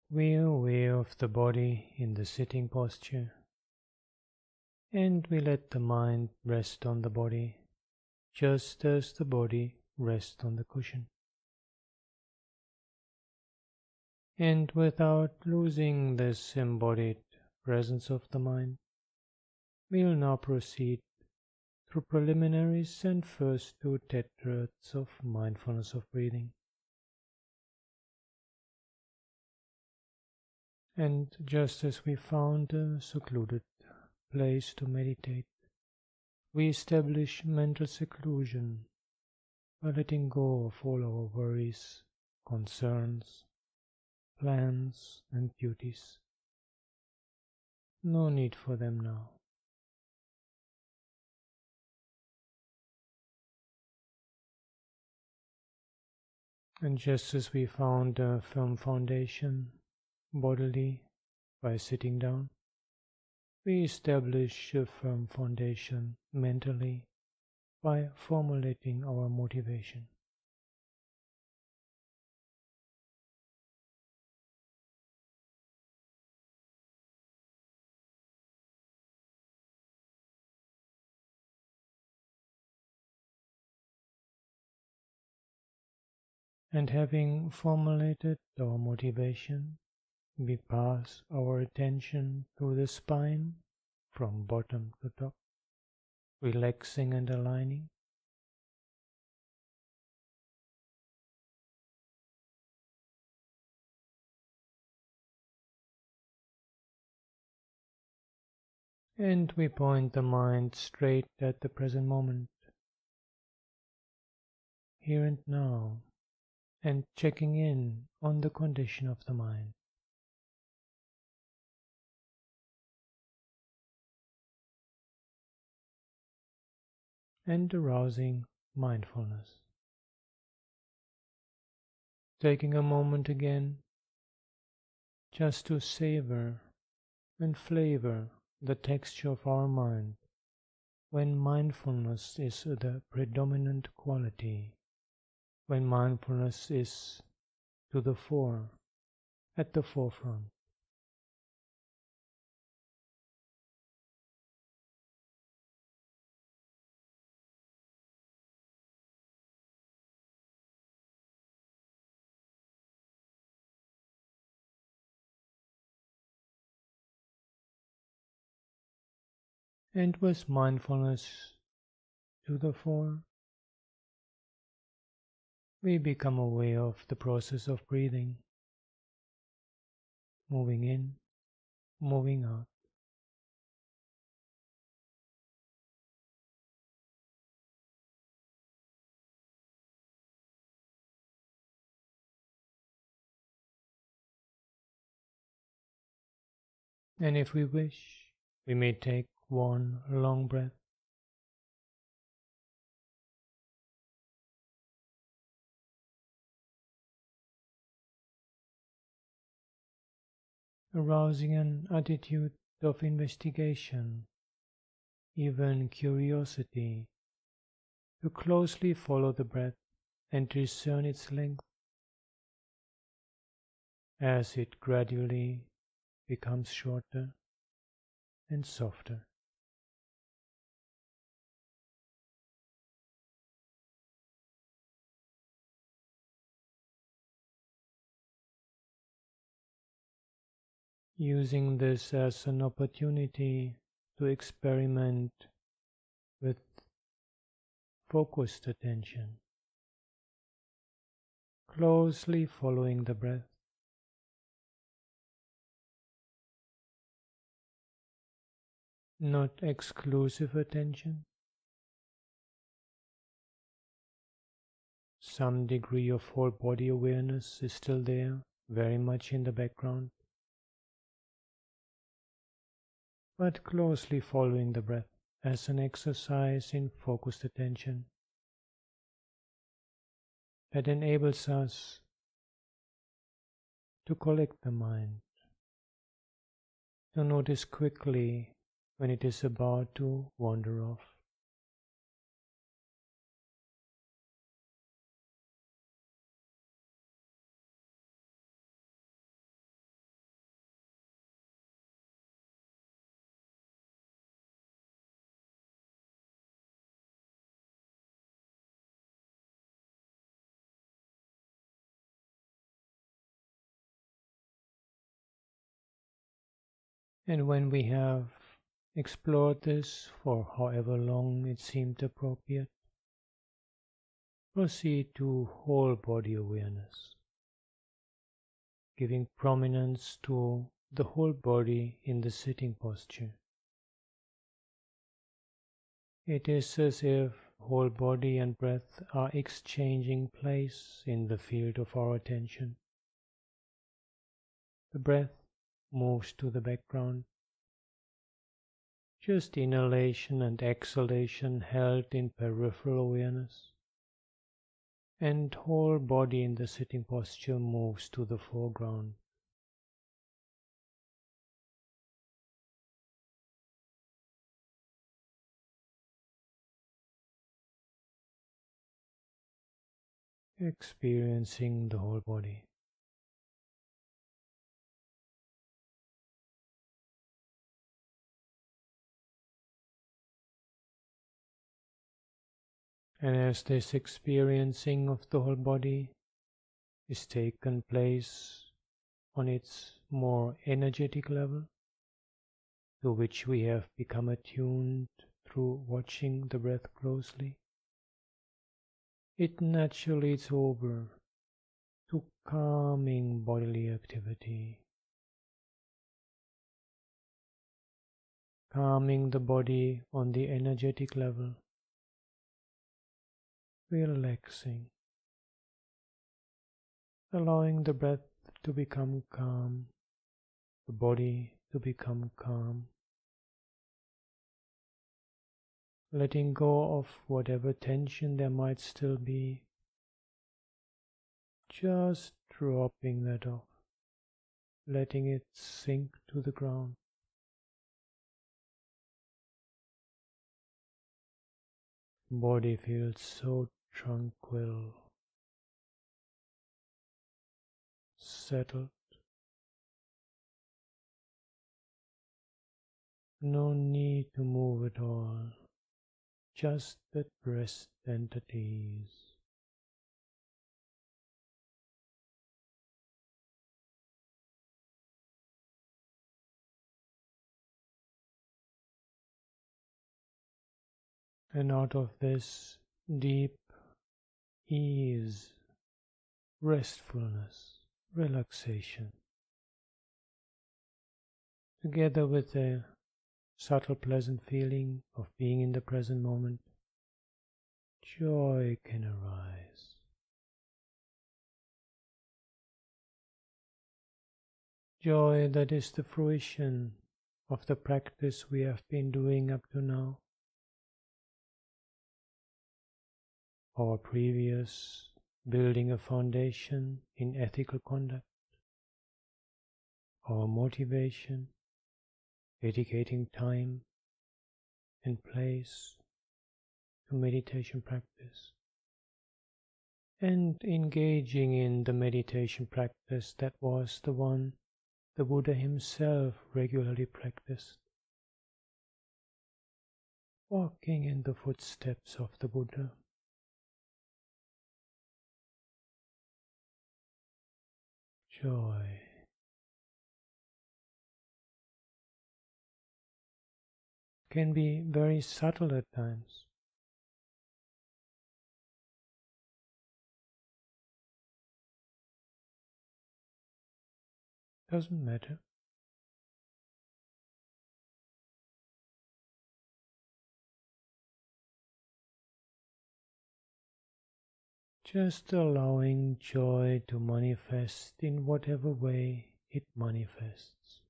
We are aware of the body in the sitting posture, and we let the mind rest on the body, just as the body rests on the cushion. And without losing this embodied presence of the mind, we'll now proceed through preliminaries and first two tetrads of mindfulness of breathing. And just as we found a secluded place to meditate, we establish mental seclusion by letting go of all our worries, concerns, plans, and duties. No need for them now. And just as we found a firm foundation bodily by sitting down, we establish a firm foundation mentally by formulating our motivation. And having formulated our motivation, we pass our attention to the spine from bottom to top, relaxing and aligning. And we point the mind straight at the present moment, here and now, and checking in on the condition of the mind. And arousing mindfulness. Taking a moment again just to savor and flavor the texture of our mind when mindfulness is the predominant quality, when mindfulness is to the fore, at the forefront. And with mindfulness to the fore, we become aware of the process of breathing, moving in, moving out. And if we wish, we may take one long breath, arousing an attitude of investigation, even curiosity, to closely follow the breath and discern its length as it gradually becomes shorter and softer. Using this as an opportunity to experiment with focused attention, closely following the breath. Not exclusive attention. Some degree of whole body awareness is still there, very much in the background, but closely following the breath as an exercise in focused attention that enables us to collect the mind, to notice quickly when it is about to wander off. And when we have explored this for however long it seemed appropriate, proceed to whole body awareness, giving prominence to the whole body in the sitting posture. It is as if whole body and breath are exchanging place in the field of our attention. The breath moves to the background. Just inhalation and exhalation held in peripheral awareness, and whole body in the sitting posture moves to the foreground. Experiencing the whole body. And as this experiencing of the whole body is taken place on its more energetic level, to which we have become attuned through watching the breath closely, it naturally leads over to calming bodily activity, calming the body on the energetic level, relaxing, allowing the breath to become calm, the body to become calm, letting go of whatever tension there might still be, just dropping that off, letting it sink to the ground. Body feels so tranquil, settled. No need to move at all, just at rest and at ease. And out of this deep ease, restfulness, relaxation, together with the subtle pleasant feeling of being in the present moment, joy can arise. Joy that is the fruition of the practice we have been doing up to now. Our previous building a foundation in ethical conduct, our motivation, dedicating time and place to meditation practice, and engaging in the meditation practice that was the one the Buddha himself regularly practiced, walking in the footsteps of the Buddha. Joy. Can be very subtle at times. Doesn't matter. Just allowing joy to manifest in whatever way it manifests.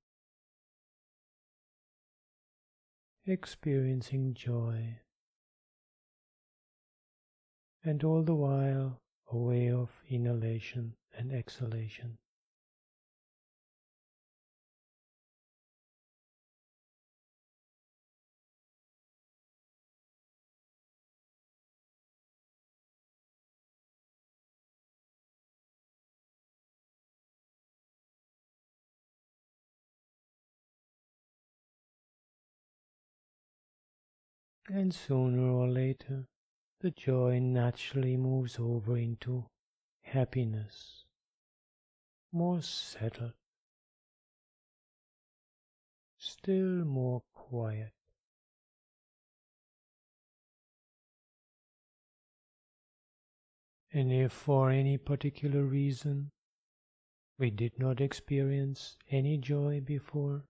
Experiencing joy, and all the while a way of inhalation and exhalation. And sooner or later, the joy naturally moves over into happiness, more settled, still more quiet. And if for any particular reason we did not experience any joy before,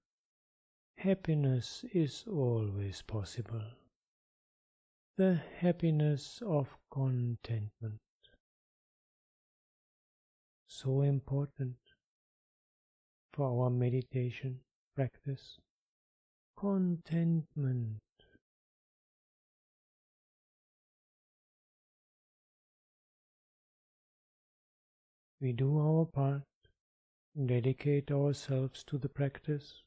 happiness is always possible. The happiness of contentment. So important for our meditation practice. Contentment. We do our part, dedicate ourselves to the practice,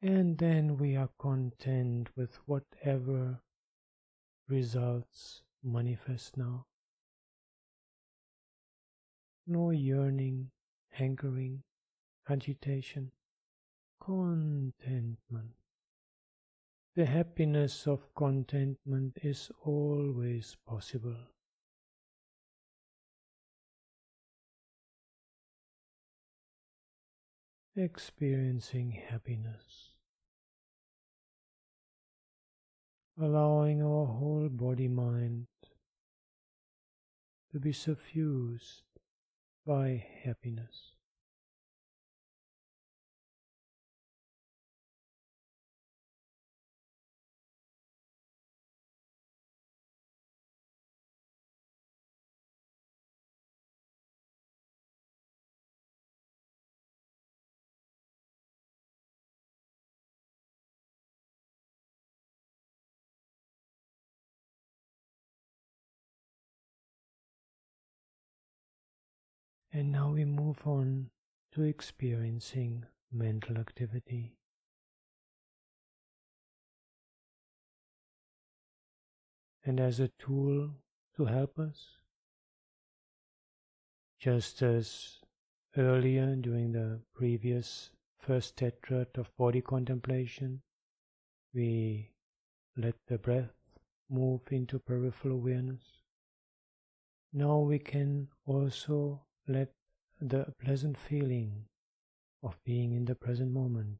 and then we are content with whatever results manifest now. No yearning, hankering, agitation, contentment. The happiness of contentment is always possible. Experiencing happiness, allowing our whole body-mind to be suffused by happiness. And now we move on to experiencing mental activity. And as a tool to help us, just as earlier during the previous first tetrad of body contemplation, we let the breath move into peripheral awareness. Now we can also let the pleasant feeling of being in the present moment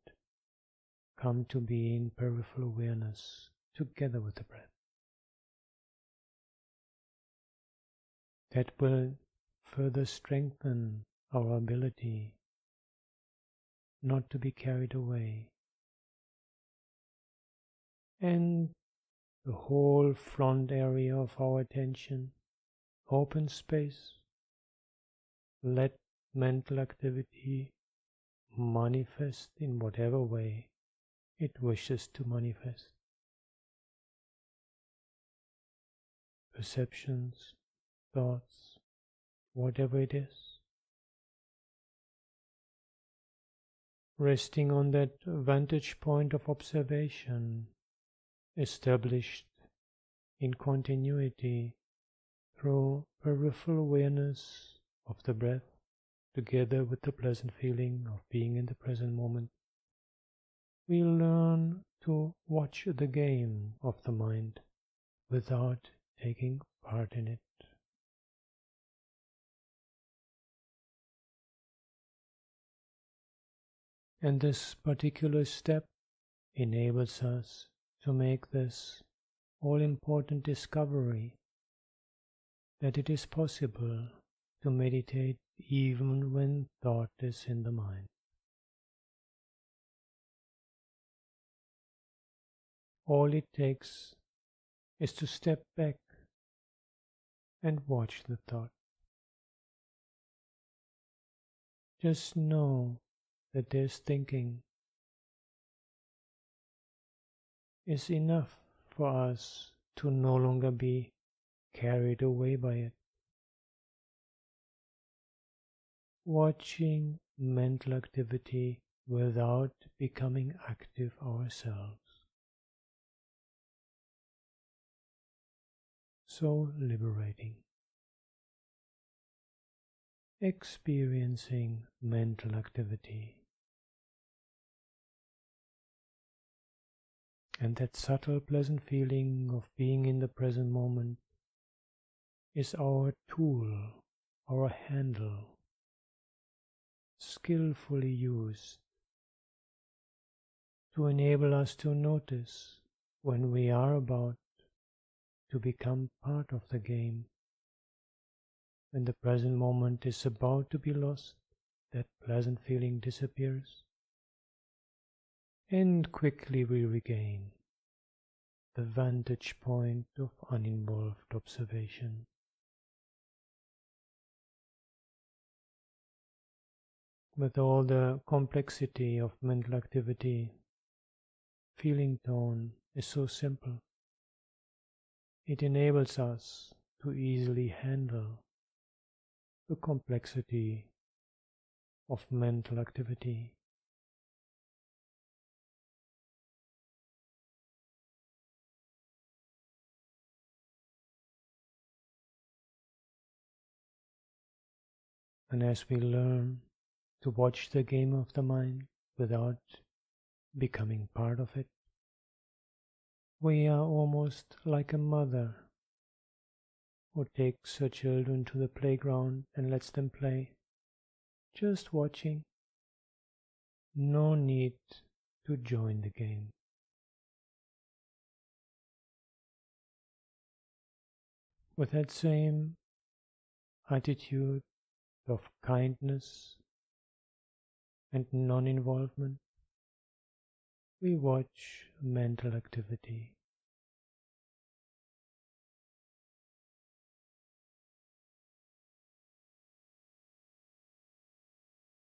come to be in peripheral awareness together with the breath. That will further strengthen our ability not to be carried away. And the whole front area of our attention, open space, let mental activity manifest in whatever way it wishes to manifest. Perceptions, thoughts, whatever it is. Resting on that vantage point of observation, established in continuity through peripheral awareness of the breath, together with the pleasant feeling of being in the present moment, we learn to watch the game of the mind without taking part in it. And this particular step enables us to make this all-important discovery that it is possible to meditate even when thought is in the mind. All it takes is to step back and watch the thought. Just know that there's thinking is enough for us to no longer be carried away by it. Watching mental activity without becoming active ourselves. So liberating. Experiencing mental activity. And that subtle pleasant feeling of being in the present moment is our tool, our handle, skillfully used to enable us to notice when we are about to become part of the game, when the present moment is about to be lost, that pleasant feeling disappears, and quickly we regain the vantage point of uninvolved observation. With all the complexity of mental activity, feeling tone is so simple. It enables us to easily handle the complexity of mental activity. And as we learn to watch the game of the mind without becoming part of it, we are almost like a mother who takes her children to the playground and lets them play, just watching. No need to join the game. With that same attitude of kindness and non-involvement, we watch mental activity.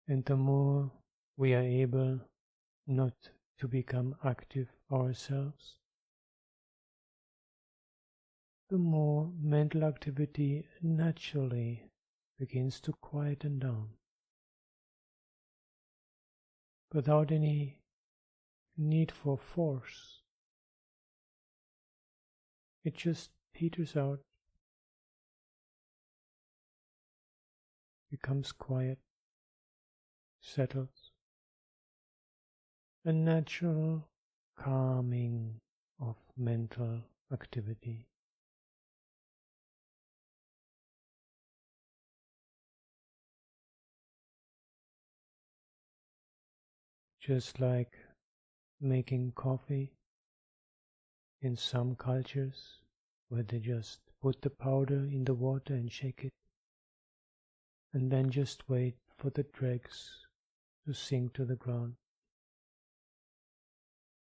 And the more we are able not to become active ourselves, the more mental activity naturally begins to quieten down, without any need for force. It just peters out, becomes quiet, settles, a natural calming of mental activity. Just like making coffee in some cultures, where they just put the powder in the water and shake it, and then just wait for the dregs to sink to the ground.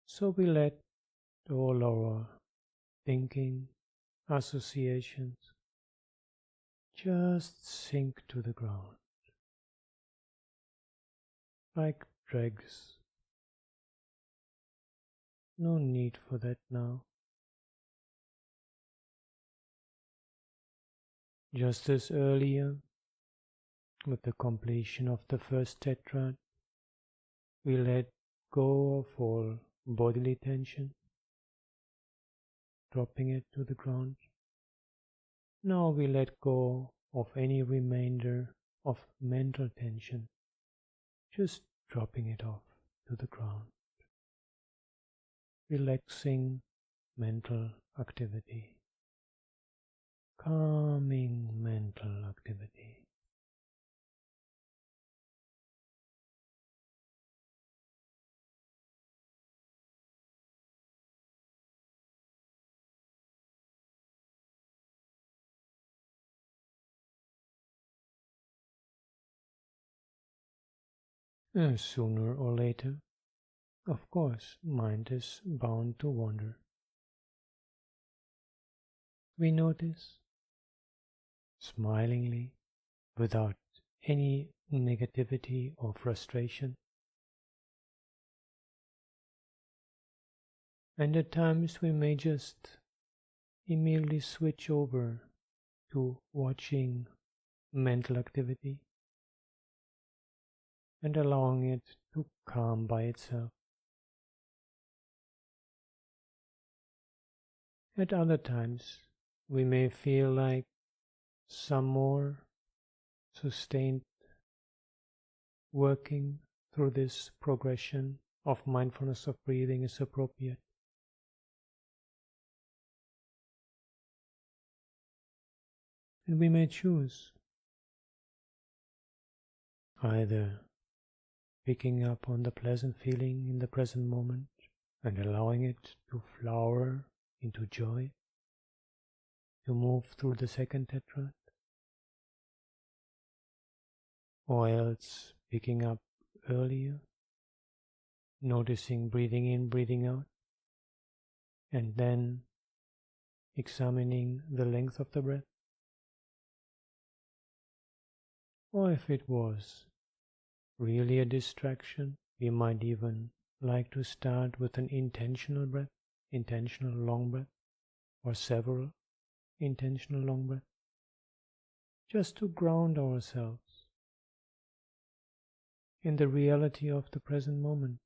So we let all our thinking, associations just sink to the ground, like dregs. No need for that now. Just as earlier, with the completion of the first tetrad, we let go of all bodily tension, dropping it to the ground. Now we let go of any remainder of mental tension, just dropping it off to the ground. Relaxing mental activity, calming mental activity. And sooner or later, of course, mind is bound to wander. We notice, smilingly, without any negativity or frustration. And at times we may just immediately switch over to watching mental activity and allowing it to calm by itself. At other times, we may feel like some more sustained working through this progression of mindfulness of breathing is appropriate. And we may choose either picking up on the pleasant feeling in the present moment and allowing it to flower into joy, to move through the second tetrad, or else picking up earlier, noticing breathing in, breathing out, and then examining the length of the breath. Or if it was really a distraction, we might even like to start with an intentional breath, intentional long breath, or several intentional long breaths, just to ground ourselves in the reality of the present moment.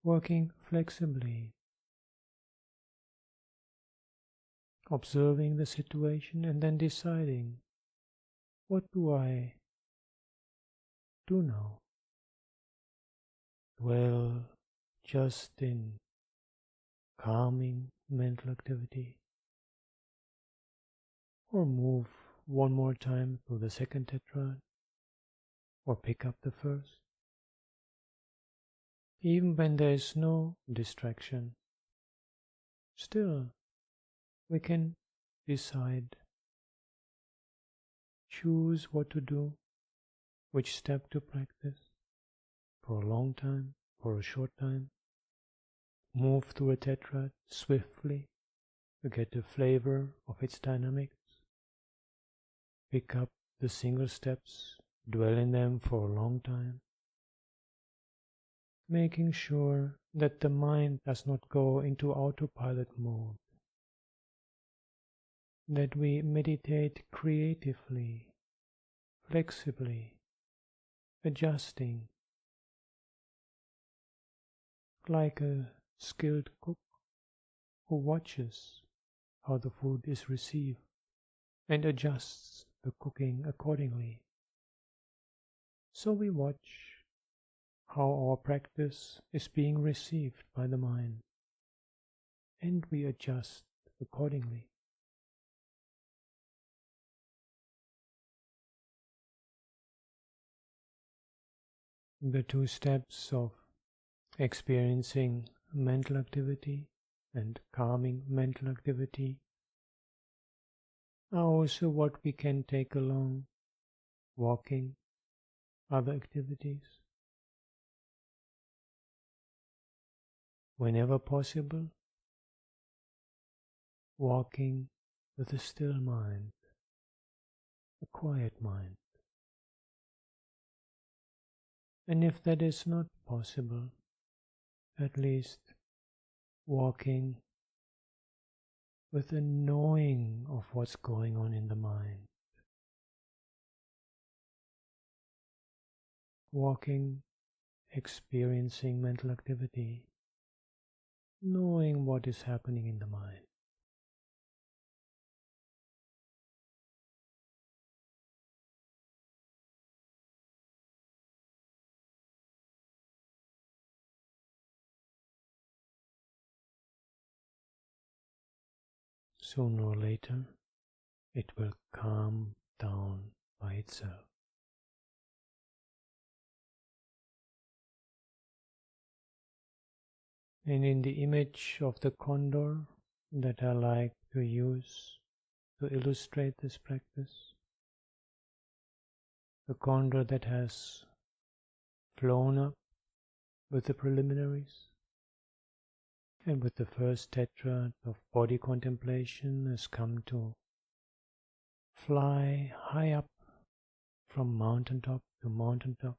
Working flexibly, observing the situation and then deciding, what do I do now? Dwell just in calming mental activity, or move one more time to the second tetrad, or pick up the first. Even when there is no distraction, still we can decide, choose what to do, which step to practice, for a long time, for a short time. Move through a tetrad swiftly to get a flavor of its dynamics. Pick up the single steps, dwell in them for a long time, making sure that the mind does not go into autopilot mode, that we meditate creatively, flexibly, adjusting, like a skilled cook who watches how the food is received and adjusts the cooking accordingly. So we watch how our practice is being received by the mind, and we adjust accordingly. The two steps of experiencing mental activity and calming mental activity are also what we can take along walking, other activities. Whenever possible, walking with a still mind, a quiet mind. And if that is not possible, at least walking with a knowing of what's going on in the mind. Walking, experiencing mental activity, knowing what is happening in the mind. Sooner or later, it will calm down by itself. And in the image of the condor that I like to use to illustrate this practice, the condor that has flown up with the preliminaries, and with the first tetrad of body contemplation has come to fly high up from mountaintop to mountaintop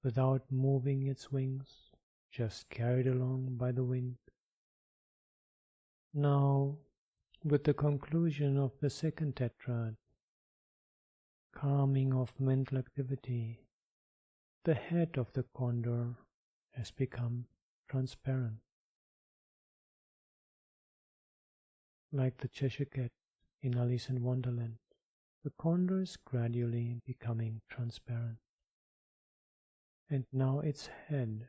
without moving its wings, just carried along by the wind. Now, with the conclusion of the second tetrad, calming of mental activity, the head of the condor has become transparent, like the Cheshire Cat in Alice in Wonderland. The condor is gradually becoming transparent, and now its head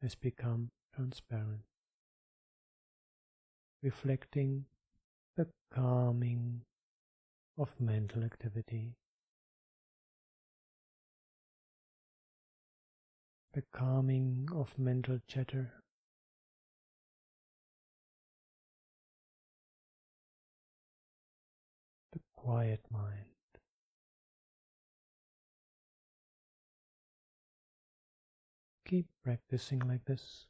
has become transparent, reflecting the calming of mental activity. the calming of mental chatter, the quiet mind. Keep practicing like this.